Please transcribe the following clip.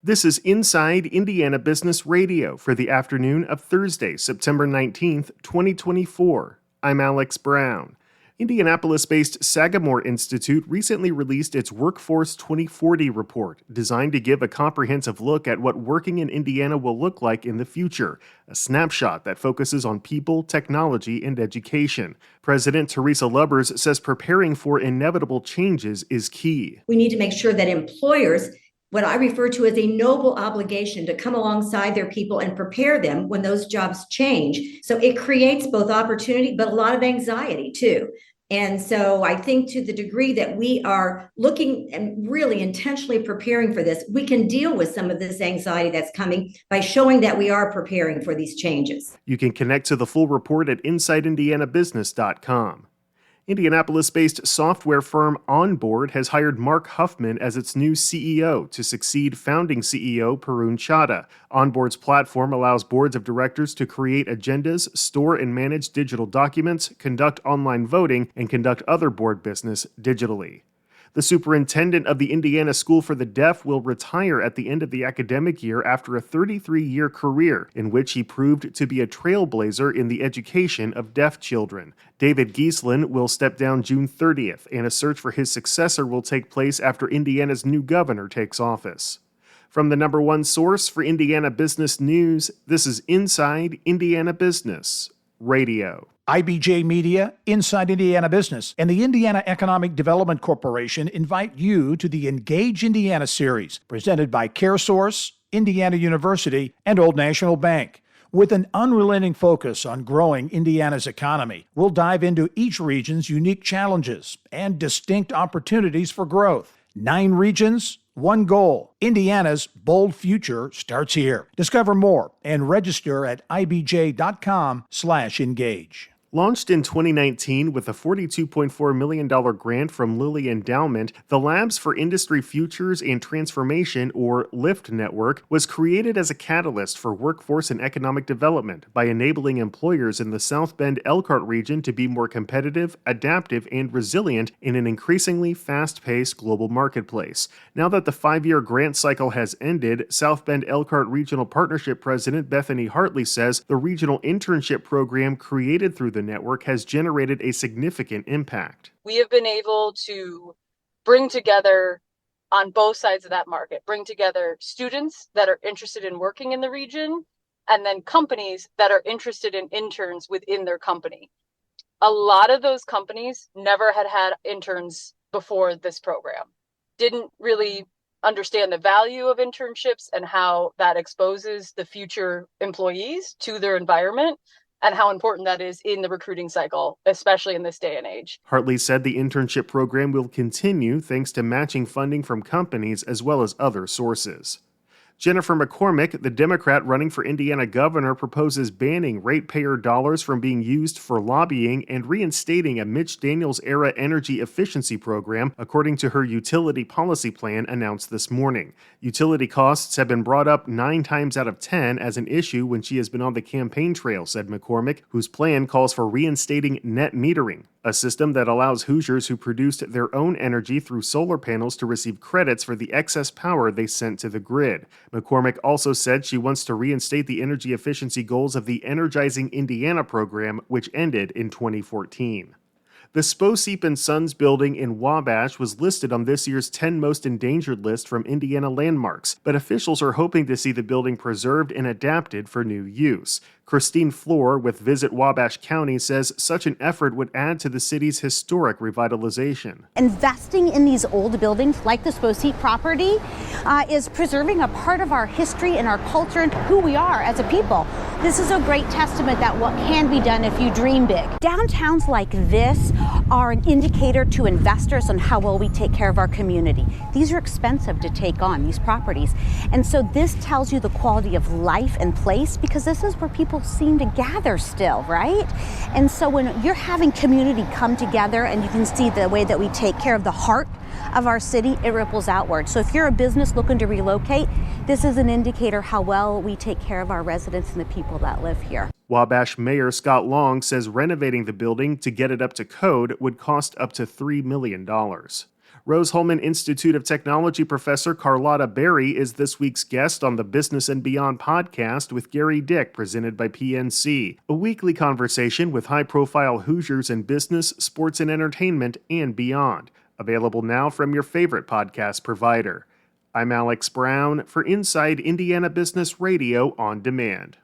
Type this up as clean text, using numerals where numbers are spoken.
This is Inside Indiana Business Radio for the afternoon of Thursday, September 19th, 2024. I'm Alex Brown. Indianapolis-based Sagamore Institute recently released its Workforce 2040 report, designed to give a comprehensive look at what working in Indiana will look like in the future, a snapshot that focuses on people, technology, and education. President Teresa Lubbers says preparing for inevitable changes is key. We need to make sure that employers, what I refer to as a noble obligation, to come alongside their people and prepare them when those jobs change. So it creates both opportunity, but a lot of anxiety too. And so I think to the degree that we are looking and really intentionally preparing for this, we can deal with some of this anxiety that's coming by showing that we are preparing for these changes. You can connect to the full report at InsideIndianaBusiness.com. Indianapolis-based software firm Onboard has hired Mark Huffman as its new CEO to succeed founding CEO Parun Chadha. Onboard's platform allows boards of directors to create agendas, store and manage digital documents, conduct online voting, and conduct other board business digitally. The superintendent of the Indiana School for the Deaf will retire at the end of the academic year after a 33-year career in which he proved to be a trailblazer in the education of deaf children. David Gieslin will step down June 30th, and a search for his successor will take place after Indiana's new governor takes office. From the number one source for Indiana business news, this is Inside Indiana Business Radio. IBJ Media, Inside Indiana Business, and the Indiana Economic Development Corporation invite you to the Engage Indiana series, presented by CareSource, Indiana University, and Old National Bank. With an unrelenting focus on growing Indiana's economy, we'll dive into each region's unique challenges and distinct opportunities for growth. 9 regions, 1 goal. Indiana's bold future starts here. Discover more and register at ibj.com/engage. Launched in 2019 with a $42.4 million grant from Lilly Endowment, the Labs for Industry Futures and Transformation, or LIFT network, was created as a catalyst for workforce and economic development by enabling employers in the South Bend Elkhart region to be more competitive, adaptive, and resilient in an increasingly fast-paced global marketplace. Now that the 5-year grant cycle has ended, South Bend Elkhart Regional Partnership President Bethany Hartley says the regional internship program created through the network has generated a significant impact. We have been able to bring together on both sides of that market, bring together students that are interested in working in the region, and then companies that are interested in interns within their company. A lot of those companies never had interns before this program, didn't really understand the value of internships and how that exposes the future employees to their environment, and how important that is in the recruiting cycle, especially in this day and age. Hartley said the internship program will continue thanks to matching funding from companies as well as other sources. Jennifer McCormick, the Democrat running for Indiana governor, proposes banning ratepayer dollars from being used for lobbying and reinstating a Mitch Daniels-era energy efficiency program, according to her utility policy plan announced this morning. Utility costs have been brought up 9 times out of 10 as an issue when she has been on the campaign trail, said McCormick, whose plan calls for reinstating net metering, a system that allows Hoosiers who produced their own energy through solar panels to receive credits for the excess power they sent to the grid. McCormick also said she wants to reinstate the energy efficiency goals of the Energizing Indiana program, which ended in 2014. The Sposeep & Sons building in Wabash was listed on this year's 10 Most Endangered list from Indiana Landmarks, but officials are hoping to see the building preserved and adapted for new use. Christine Floor with Visit Wabash County says such an effort would add to the city's historic revitalization. Investing in these old buildings like the Sposeep property is preserving a part of our history and our culture and who we are as a people. This is a great testament that what can be done if you dream big. Downtowns like this are an indicator to investors on how well we take care of our community. These are expensive to take on, these properties. And so this tells you the quality of life and place, because this is where people seem to gather still, right? And so when you're having community come together and you can see the way that we take care of the heart of our city, it ripples outward. So if you're a business looking to relocate, this is an indicator how well we take care of our residents and the people that live here. Wabash Mayor Scott Long says renovating the building to get it up to code would cost up to $3 million. Rose-Hulman Institute of Technology professor Carlotta Berry is this week's guest on the Business and Beyond podcast with Gary Dick, presented by PNC, a weekly conversation with high-profile Hoosiers in business, sports and entertainment, and beyond. Available now from your favorite podcast provider. I'm Alex Brown for Inside Indiana Business Radio on Demand.